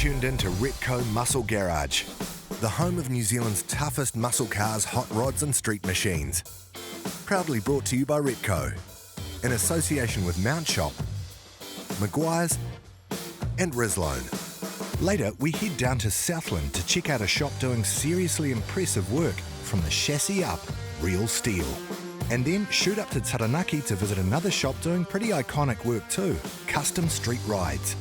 tuned in to Repco Muscle Garage, the home of New Zealand's toughest muscle cars, hot rods and street machines. Proudly brought to you by Repco, in association with Mount Shop, Maguire's and Rislone. Later, we head down to Southland to check out a shop doing seriously impressive work from the chassis up, real steel. And then shoot up to Taranaki to visit another shop doing pretty iconic work too, custom street rides.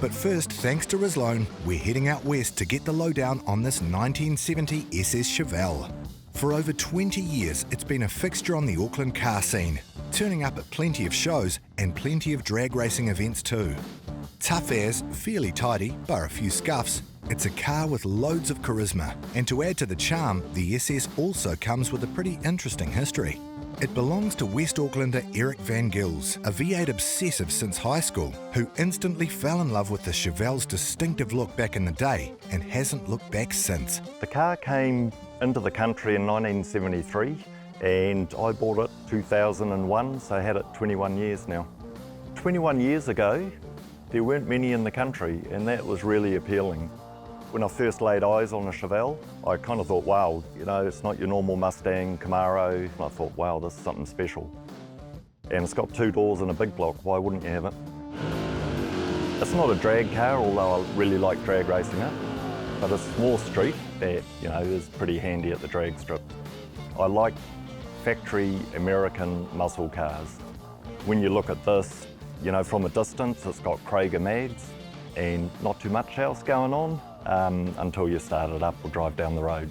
But first, thanks to Rislone, we're heading out west to get the lowdown on this 1970 SS Chevelle. For over 20 years, it's been a fixture on the Auckland car scene, turning up at plenty of shows and plenty of drag racing events too. Tough as, fairly tidy, bar a few scuffs, it's a car with loads of charisma. And to add to the charm, the SS also comes with a pretty interesting history. It belongs to West Aucklander Eric Van Gils, a V8 obsessive since high school, who instantly fell in love with the Chevelle's distinctive look back in the day and hasn't looked back since. The car came into the country in 1973 and I bought it 2001, so I had it 21 years now. 21 years ago, there weren't many in the country and that was really appealing. When I first laid eyes on a Chevelle, I kind of thought, wow, you know, it's not your normal Mustang, Camaro. And I thought, wow, this is something special. And it's got 2 doors and a big block, why wouldn't you have it? It's not a drag car, although I really like drag racing it, but it's more street that, you know, is pretty handy at the drag strip. I like factory American muscle cars. When you look at this, you know, from a distance, it's got Krager mags and not too much else going on. Until you start it up or drive down the road.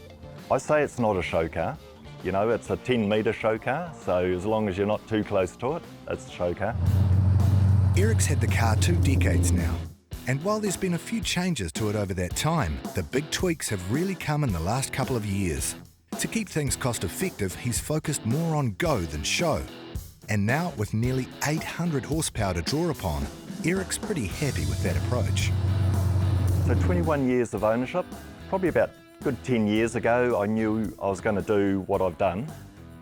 I say it's not a show car. You know, it's a 10-metre show car, so as long as you're not too close to it, it's a show car. Eric's had the car 2 decades now, and while there's been a few changes to it over that time, the big tweaks have really come in the last couple of years. To keep things cost-effective, he's focused more on go than show. And now, with nearly 800 horsepower to draw upon, Eric's pretty happy with that approach. So 21 years of ownership. Probably about a good 10 years ago, I knew I was going to do what I've done,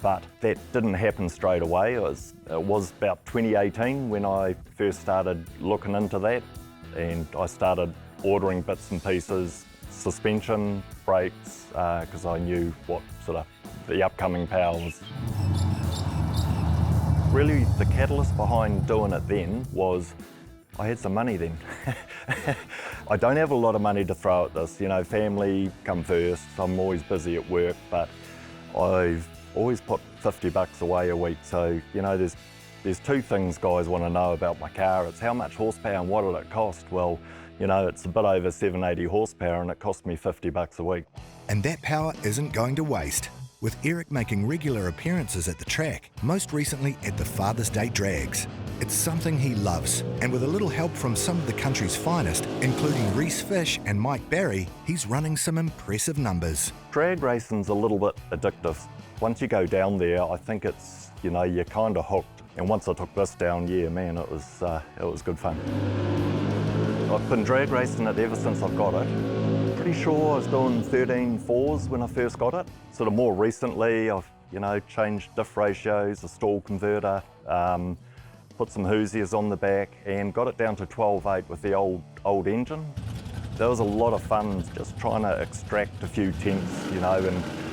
but that didn't happen straight away. It was about 2018 when I first started looking into that, and I started ordering bits and pieces, suspension, brakes, because I knew what sort of the upcoming power was. Really, the catalyst behind doing it then was I had some money then. I don't have a lot of money to throw at this, you know, family come first. I'm always busy at work, but I've always put 50 bucks away a week. So, you know, there's 2 things guys want to know about my car. It's how much horsepower and what did it cost? Well, you know, it's a bit over 780 horsepower and it cost me 50 bucks a week. And that power isn't going to waste, with Eric making regular appearances at the track, most recently at the Father's Day drags. It's something he loves, and with a little help from some of the country's finest, including Reese Fish and Mike Barry, he's running some impressive numbers. Drag racing's a little bit addictive. Once you go down there, I think it's, you know, you're kind of hooked. And once I took this down, yeah, man, it was good fun. I've been drag racing it ever since I've got it. Pretty sure I was doing 13 4s when I first got it. Sort of more recently, I've, you know, changed diff ratios, a stall converter, put some Hoosiers on the back and got it down to 12.8 with the old engine. There was a lot of fun just trying to extract a few tenths, you know,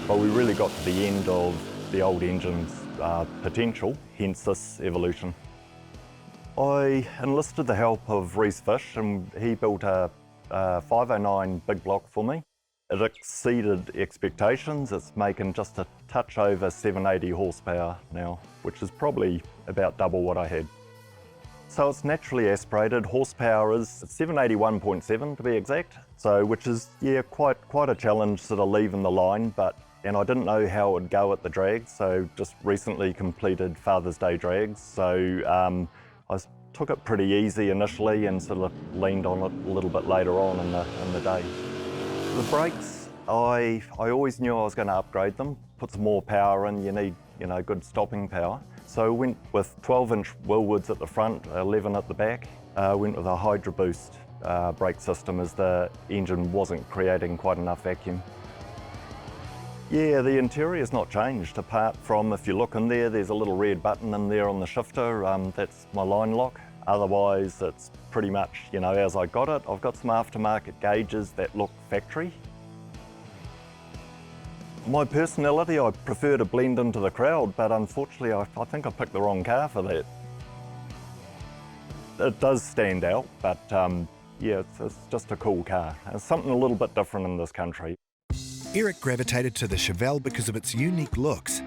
but we really got to the end of the old engine's potential, hence this evolution. I enlisted the help of Reese Fish and he built a 509 big block for me. It exceeded expectations. It's making just a touch over 780 horsepower now, which is probably about double what I had. So it's naturally aspirated. Horsepower is 781.7 to be exact. So, which is, yeah, quite a challenge sort of leaving the line, and I didn't know how it would go at the drags, so just recently completed Father's Day drags. So I took it pretty easy initially and sort of leaned on it a little bit later on in the day. The brakes, I always knew I was going to upgrade them, put some more power in. You need, you know, good stopping power. So I went with 12-inch Willwoods at the front, 11 at the back. Went with a Hydro Boost brake system as the engine wasn't creating quite enough vacuum. Yeah, the interior's not changed, apart from if you look in there, there's a little red button in there on the shifter. That's my line lock. Otherwise, it's pretty much, you know, as I got it. I've got some aftermarket gauges that look factory. My personality, I prefer to blend into the crowd, but unfortunately, I think I picked the wrong car for that. It does stand out, but yeah, it's just a cool car. It's something a little bit different in this country. Eric gravitated to the Chevelle because of its unique looks,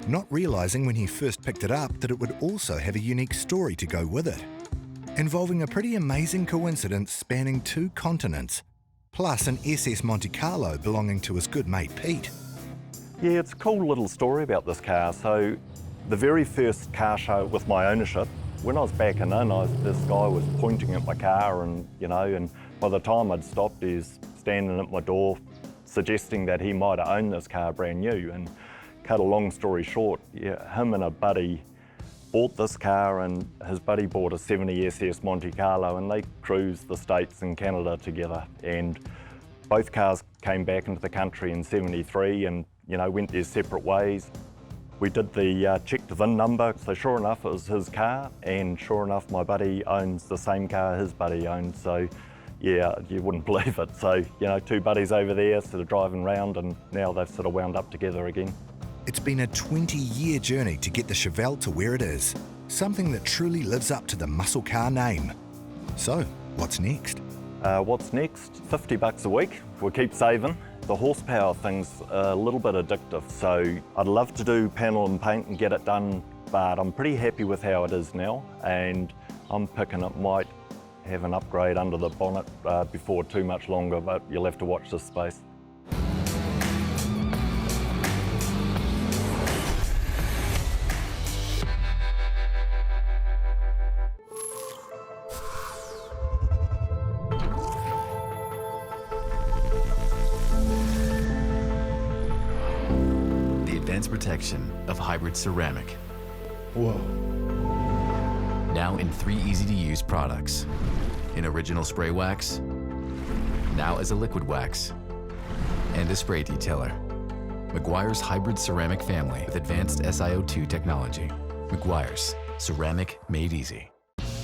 not realising when he first picked it up that it would also have a unique story to go with it, involving a pretty amazing coincidence spanning 2 continents, plus an SS Monte Carlo belonging to his good mate Pete. Yeah, it's a cool little story about this car. So the very first car show with my ownership, when I was backing in, this guy was pointing at my car and, you know, and by the time I'd stopped, he's standing at my door suggesting that he might have owned this car brand new. And cut a long story short, yeah, him and a buddy bought this car and his buddy bought a 70 SS Monte Carlo and they cruised the States and Canada together. And both cars came back into the country in '73 and, you know, went their separate ways. We did the check the VIN number, so sure enough it was his car, and sure enough my buddy owns the same car his buddy owned, so yeah, you wouldn't believe it. So, you know, 2 buddies over there sort of driving around and now they've sort of wound up together again. It's been a 20-year journey to get the Chevelle to where it is, something that truly lives up to the muscle car name. So, what's next? What's next? $50 a week, we'll keep saving. The horsepower thing's a little bit addictive, so I'd love to do panel and paint and get it done, but I'm pretty happy with how it is now, and I'm picking it might have an upgrade under the bonnet before too much longer, but you'll have to watch this space. Advanced protection of hybrid ceramic. Whoa. Now in 3 easy-to-use products. In original spray wax, now as a liquid wax, and a spray detailer. Meguiar's hybrid ceramic family with advanced SiO2 technology. Meguiar's, ceramic made easy.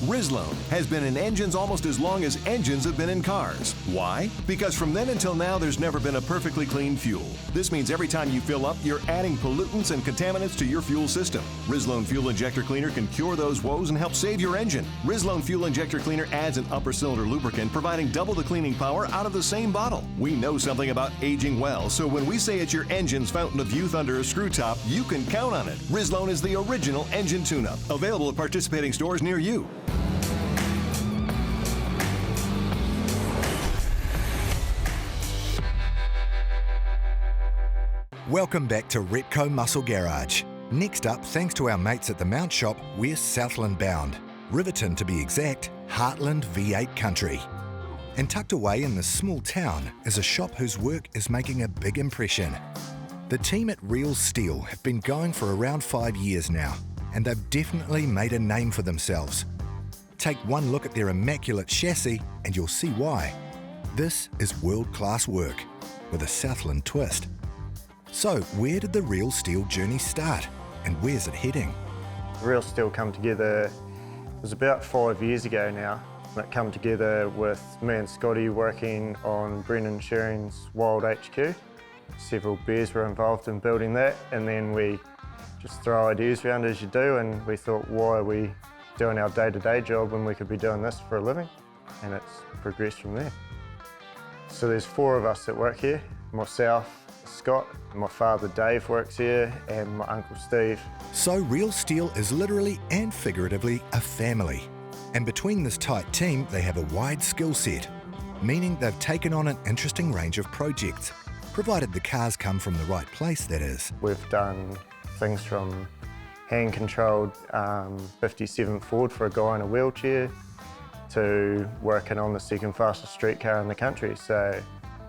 Rizlone has been in engines almost as long as engines have been in cars. Why? Because from then until now, there's never been a perfectly clean fuel. This means every time you fill up, you're adding pollutants and contaminants to your fuel system. Rizlone Fuel Injector Cleaner can cure those woes and help save your engine. Rizlone Fuel Injector Cleaner adds an upper cylinder lubricant, providing double the cleaning power out of the same bottle. We know something about aging well, so when we say it's your engine's fountain of youth under a screw top, you can count on it. Rizlone is the original engine tune-up, available at participating stores near you. Welcome back to Repco Muscle Garage. Next up, thanks to our mates at the Mount Shop, we're Southland bound. Riverton to be exact, Heartland V8 country. And tucked away in this small town is a shop whose work is making a big impression. The team at Real Steel have been going for around 5 years now, and they've definitely made a name for themselves. Take one look at their immaculate chassis and you'll see why. This is world-class work, with a Southland twist. So, where did the Real Steel journey start, and where's it heading? Real Steel come together, it was about 5 years ago now. It come together with me and Scotty working on Brendan Shearing's Wild HQ. Several bears were involved in building that, and then we just throw ideas around as you do, and we thought, why are we doing our day-to-day job when we could be doing this for a living? And it's progressed from there. So there's 4 of us that work here, myself, Scott, my father Dave works here, and my uncle Steve. So Real Steel is literally and figuratively a family. And between this tight team, they have a wide skill set, meaning they've taken on an interesting range of projects, provided the cars come from the right place, that is. We've done things from hand-controlled 57 Ford for a guy in a wheelchair to working on the second fastest streetcar in the country, so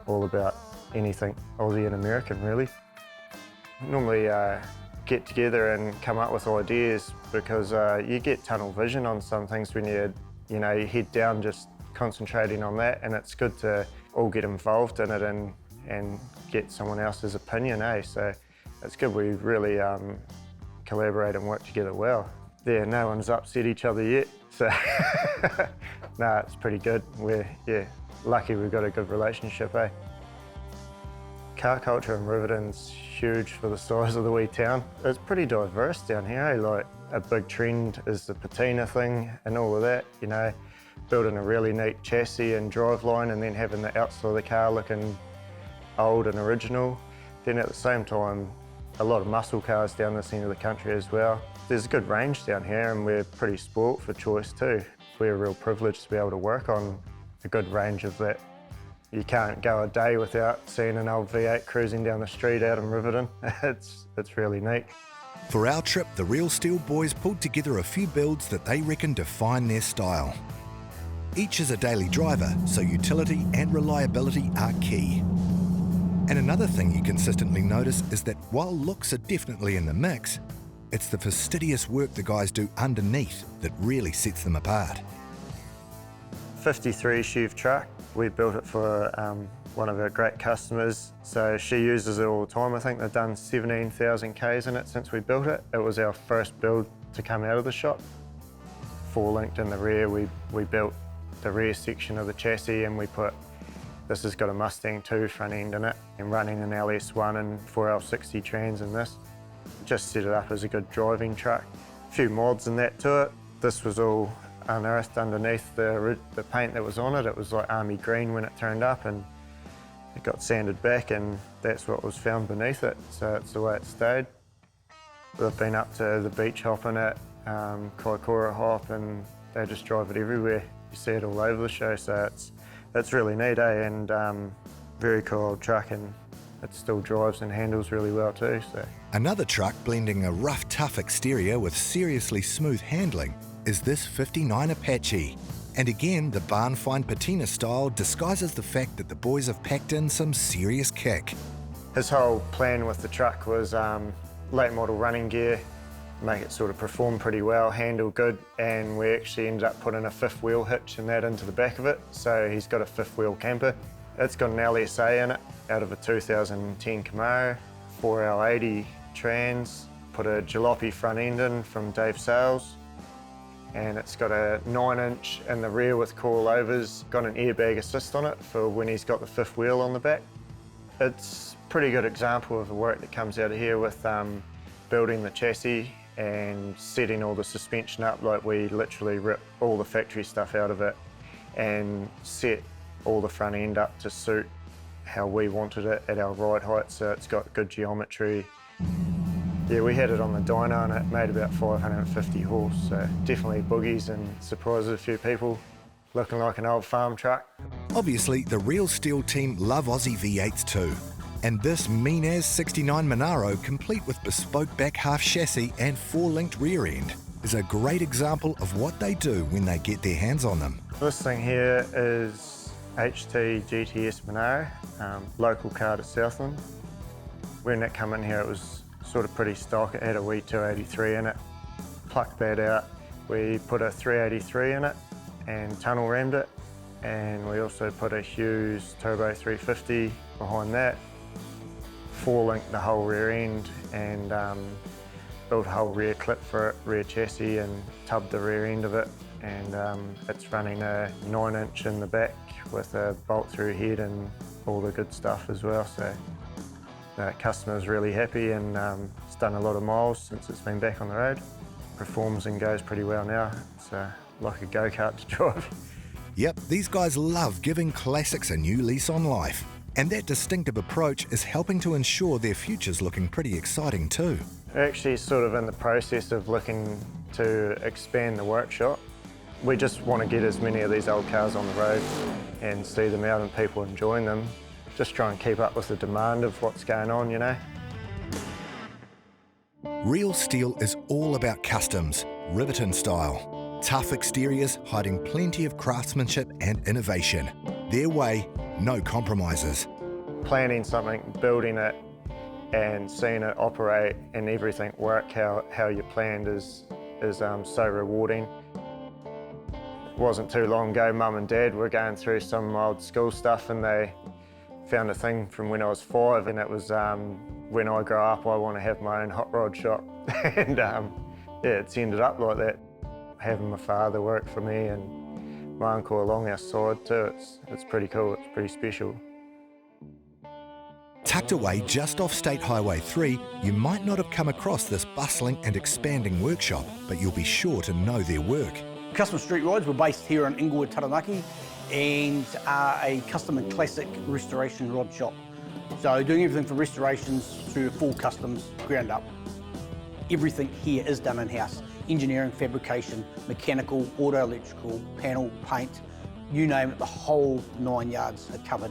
all about anything Aussie and American, really. Normally get together and come up with ideas because you get tunnel vision on some things when you head down just concentrating on that, and it's good to all get involved in it and get someone else's opinion, eh? So it's good we really collaborate and work together well. Yeah, no one's upset each other yet, so no, it's pretty good. We're lucky we've got a good relationship, eh? Car culture in Riverton's huge for the size of the wee town. It's pretty diverse down here, eh? Like a big trend is the patina thing and all of that, you know, building a really neat chassis and driveline and then having the outside of the car looking old and original. Then at the same time, a lot of muscle cars down this end of the country as well. There's a good range down here and we're pretty spoilt for choice too. We're a real privilege to be able to work on a good range of that. You can't go a day without seeing an old V8 cruising down the street out in Riverton. It's really neat. For our trip, the Real Steel boys pulled together a few builds that they reckon define their style. Each is a daily driver, so utility and reliability are key. And another thing you consistently notice is that while looks are definitely in the mix, it's the fastidious work the guys do underneath that really sets them apart. 53 sheave truck. We built it for one of our great customers, so she uses it all the time. I think they've done 17,000 Ks in it since we built it. It was our first build to come out of the shop. 4-linked in the rear, we built the rear section of the chassis and we put, this has got a Mustang 2 front end in it and running an LS1 and 4L60 trans in this. Just set it up as a good driving truck. A few mods and that to it. This was all unearthed underneath the paint that was on it. It was like army green when it turned up and it got sanded back and that's what was found beneath it. So it's the way it stayed. We've been up to the beach hop in it, Kaikoura hop, and they just drive it everywhere. You see it all over the show, so it's really neat, eh? And very cool old truck and it still drives and handles really well too. So. Another truck blending a rough, tough exterior with seriously smooth handling is this 59 Apache. And again, the barn-find patina style disguises the fact that the boys have packed in some serious kick. His whole plan with the truck was late model running gear, make it sort of perform pretty well, handle good, and we actually ended up putting a fifth wheel hitch and that into the back of it. So he's got a fifth wheel camper. It's got an LSA in it out of a 2010 Camaro, 4L80 trans, put a jalopy front end in from Dave Sales, and it's got a 9-inch in the rear with coilovers, got an airbag assist on it for when he's got the fifth wheel on the back. It's a pretty good example of the work that comes out of here with building the chassis and setting all the suspension up. Like we literally ripped all the factory stuff out of it and set all the front end up to suit how we wanted it at our ride height, so it's got good geometry. Yeah, we had it on the dyno and it made about 550 horse, so definitely boogies and surprises a few people, looking like an old farm truck. Obviously, the Real Steel team love Aussie V8s too. And this mean-as 69 Monaro, complete with bespoke back half chassis and 4-linked rear end, is a great example of what they do when they get their hands on them. This thing here is HT GTS Monaro, local car to Southland. When that came in here, it was sort of pretty stock. It had a wee 283 in it. Plucked that out. We put a 383 in it and tunnel rammed it. And we also put a Hughes Turbo 350 behind that. 4-linked the whole rear end and built a whole rear clip for it, rear chassis, and tubbed the rear end of it. And it's running a 9-inch in the back with a bolt-through head and all the good stuff as well. So the customer's really happy and it's done a lot of miles since it's been back on the road. Performs and goes pretty well now. It's like a go-kart to drive. Yep, these guys love giving classics a new lease on life. And that distinctive approach is helping to ensure their future's looking pretty exciting too. We're actually sort of in the process of looking to expand the workshop. We just want to get as many of these old cars on the road and see them out and people enjoying them. Just try and keep up with the demand of what's going on, you know. Real Steel is all about customs, Riverton style. Tough exteriors hiding plenty of craftsmanship and innovation. Their way, no compromises. Planning something, building it, and seeing it operate and everything work how you planned is so rewarding. It wasn't too long ago, Mum and Dad were going through some old school stuff and they found a thing from when I was 5, and it was when I grow up I want to have my own hot rod shop. And Yeah, it's ended up like that. Having my father work for me and my uncle along our side too, it's pretty cool, it's pretty special. Tucked away just off State Highway 3, you might not have come across this bustling and expanding workshop, but you'll be sure to know their work. Custom Street Rides, we're based here in Inglewood, Taranaki, and are a custom and classic restoration rod shop. So doing everything from restorations through full customs, ground up. Everything here is done in-house. Engineering, fabrication, mechanical, auto electrical, panel, paint, you name it, the whole 9 yards are covered.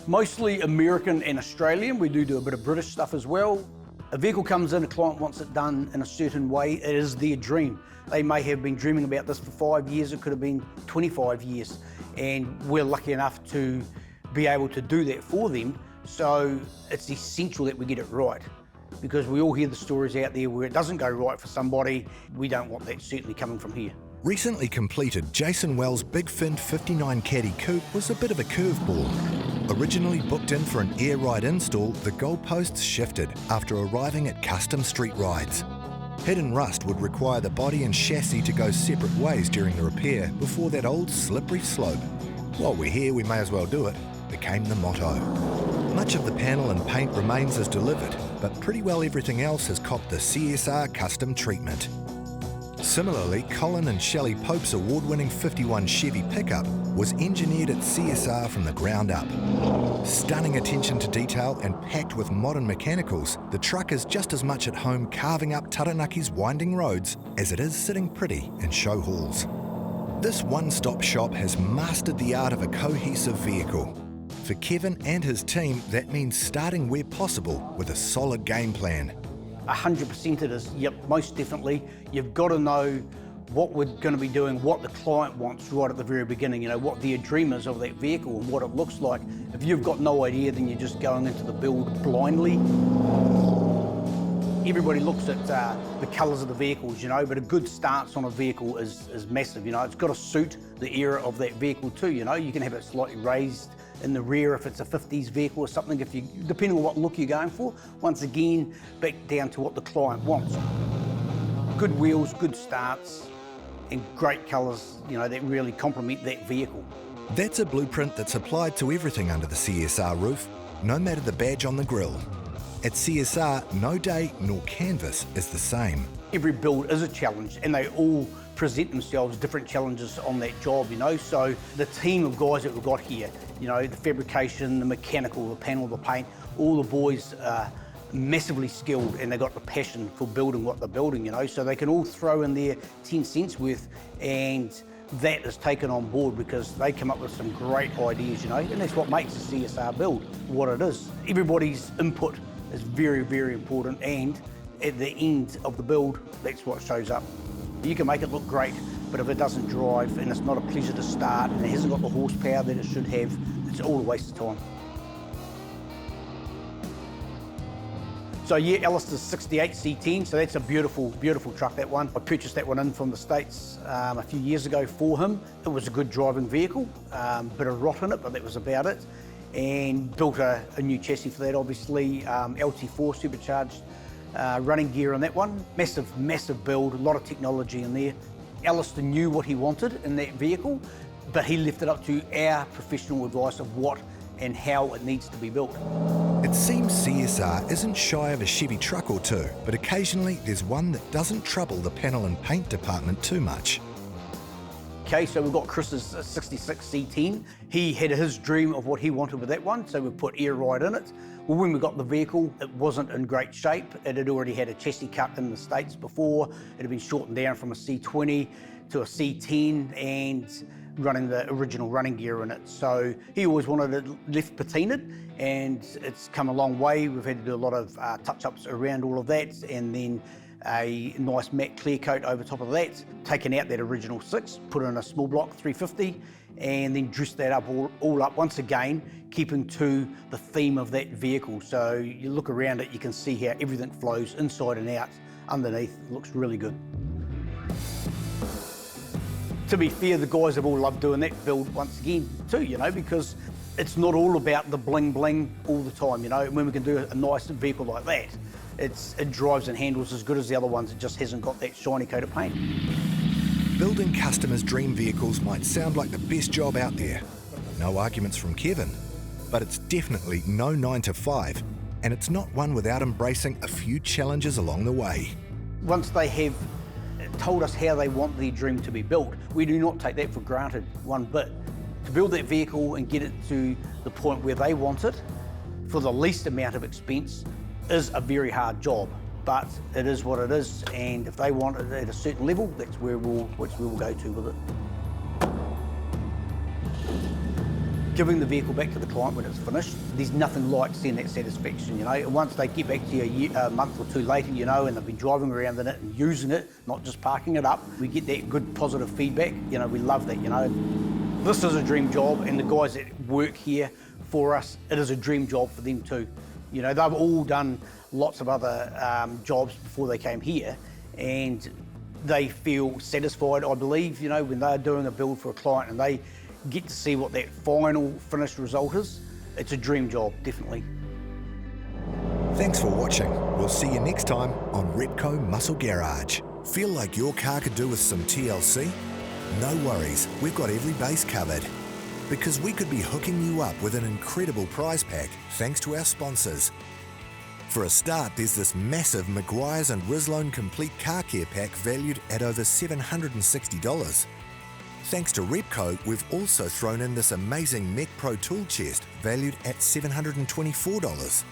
Mostly American and Australian. We do a bit of British stuff as well. A vehicle comes in, a client wants it done in a certain way, it is their dream. They may have been dreaming about this for 5 years, it could have been 25 years. And we're lucky enough to be able to do that for them. So it's essential that we get it right, because we all hear the stories out there where it doesn't go right for somebody. We don't want that certainly coming from here. Recently completed, Jason Wells' Big Fin 59 Caddy Coupe was a bit of a curveball. Originally booked in for an air ride install, the goalposts shifted after arriving at Custom Street Rides. Hidden rust would require the body and chassis to go separate ways during the repair before that old slippery slope. While we're here, we may as well do it, became the motto. Much of the panel and paint remains as delivered, but pretty well everything else has copped the CSR custom treatment. Similarly, Colin and Shelley Pope's award-winning 51 Chevy pickup was engineered at CSR from the ground up. Stunning attention to detail and packed with modern mechanicals, the truck is just as much at home carving up Taranaki's winding roads as it is sitting pretty in show halls. This one-stop shop has mastered the art of a cohesive vehicle. For Kevin and his team, that means starting where possible with a solid game plan. 100% it is, yep, most definitely. You've got to know what we're going to be doing, what the client wants right at the very beginning, you know, what their dream is of that vehicle and what it looks like. If you've got no idea, then you're just going into the build blindly. Everybody looks at the colours of the vehicles, you know, but a good stance on a vehicle is massive, you know. It's got to suit the era of that vehicle too, you know. You can have it slightly raised in the rear if it's a 50s vehicle or something, if you, depending on what look you're going for. Once again, back down to what the client wants. Good wheels, good starts, and great colours, you know, that really complement that vehicle. That's a blueprint that's applied to everything under the CSR roof, no matter the badge on the grille. At CSR, no day nor canvas is the same. Every build is a challenge, and they all present themselves different challenges on that job, you know. So the team of guys that we've got here, you know, the fabrication, the mechanical, the panel, the paint, all the boys are massively skilled and they've got the passion for building what they're building, you know. So they can all throw in their 10 cents worth, and that is taken on board because they come up with some great ideas, you know, and that's what makes the CSR build what it is. Everybody's input is very, very important, and at the end of the build, that's what shows up. You can make it look great, but if it doesn't drive and it's not a pleasure to start and it hasn't got the horsepower that it should have, it's all a waste of time. So yeah, Alistair's 68 C10, so that's a beautiful, beautiful truck, that one. I purchased that one in from the States a few years ago for him. It was a good driving vehicle, bit of rot in it, but that was about it. And built a new chassis for that, obviously, LT4 supercharged running gear on that one. Massive, massive build, a lot of technology in there. Alistair knew what he wanted in that vehicle, but he left it up to our professional advice of what and how it needs to be built. It seems CSR isn't shy of a Chevy truck or two, but occasionally there's one that doesn't trouble the panel and paint department too much. Okay, so we've got Chris's 66 C10. He had his dream of what he wanted with that one, so we put air ride in it. Well, when we got the vehicle, it wasn't in great shape. It had already had a chassis cut in the States before. It had been shortened down from a C20 to a C10 and running the original running gear in it. So he always wanted it left patinaed, and it's come a long way. We've had to do a lot of touch-ups around all of that, and then a nice matte clear coat over top of that, taken out that original 6, put in a small block 350, and then dressed that up all up once again, keeping to the theme of that vehicle. So you look around it, you can see how everything flows inside and out underneath. It looks really good. To be fair, the guys have all loved doing that build once again too, you know, because it's not all about the bling bling all the time, you know. When we can do a nice vehicle like that, it drives and handles as good as the other ones. It just hasn't got that shiny coat of paint. Building customers' dream vehicles might sound like the best job out there. No arguments from Kevin, but it's definitely no 9 to 5, and it's not one without embracing a few challenges along the way. Once they have told us how they want their dream to be built, we do not take that for granted one bit. To build that vehicle and get it to the point where they want it for the least amount of expense is a very hard job, but it is what it is, and if they want it at a certain level, that's where we will go to with it. Giving the vehicle back to the client when it's finished, there's nothing like seeing that satisfaction, you know. And once they get back to you a month or two later, you know, and they've been driving around in it and using it, not just parking it up, we get that good positive feedback. You know, we love that, you know. This is a dream job, and the guys that work here for us, it is a dream job for them too. You know, they've all done lots of other jobs before they came here, and they feel satisfied, I believe, you know, when they're doing a build for a client and they get to see what that final finished result is. It's a dream job, definitely. Thanks for watching. We'll see you next time on Repco Muscle Garage. Feel like your car could do with some TLC? No worries, we've got every base covered. Because we could be hooking you up with an incredible prize pack thanks to our sponsors. For a start, there's this massive Maguire's and Rislone Complete Car Care Pack valued at over $760. Thanks to Repco, we've also thrown in this amazing Mech Pro tool chest valued at $724.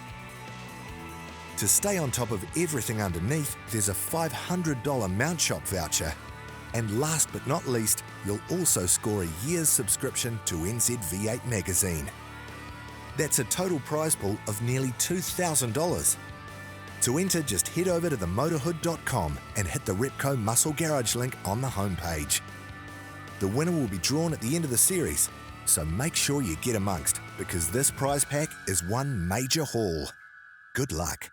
To stay on top of everything underneath, there's a $500 mount shop voucher. And last but not least, you'll also score a year's subscription to NZV8 magazine. That's a total prize pool of nearly $2,000. To enter, just head over to themotorhood.com and hit the Repco Muscle Garage link on the homepage. The winner will be drawn at the end of the series, so make sure you get amongst, because this prize pack is one major haul. Good luck.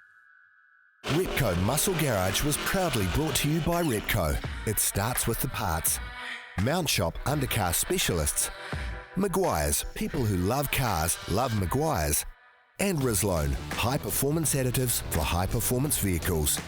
Repco Muscle Garage was proudly brought to you by Repco. It starts with the parts. Mount Shop Undercar Specialists. Maguire's, people who love cars love Maguire's. And Rislone, high performance additives for high performance vehicles.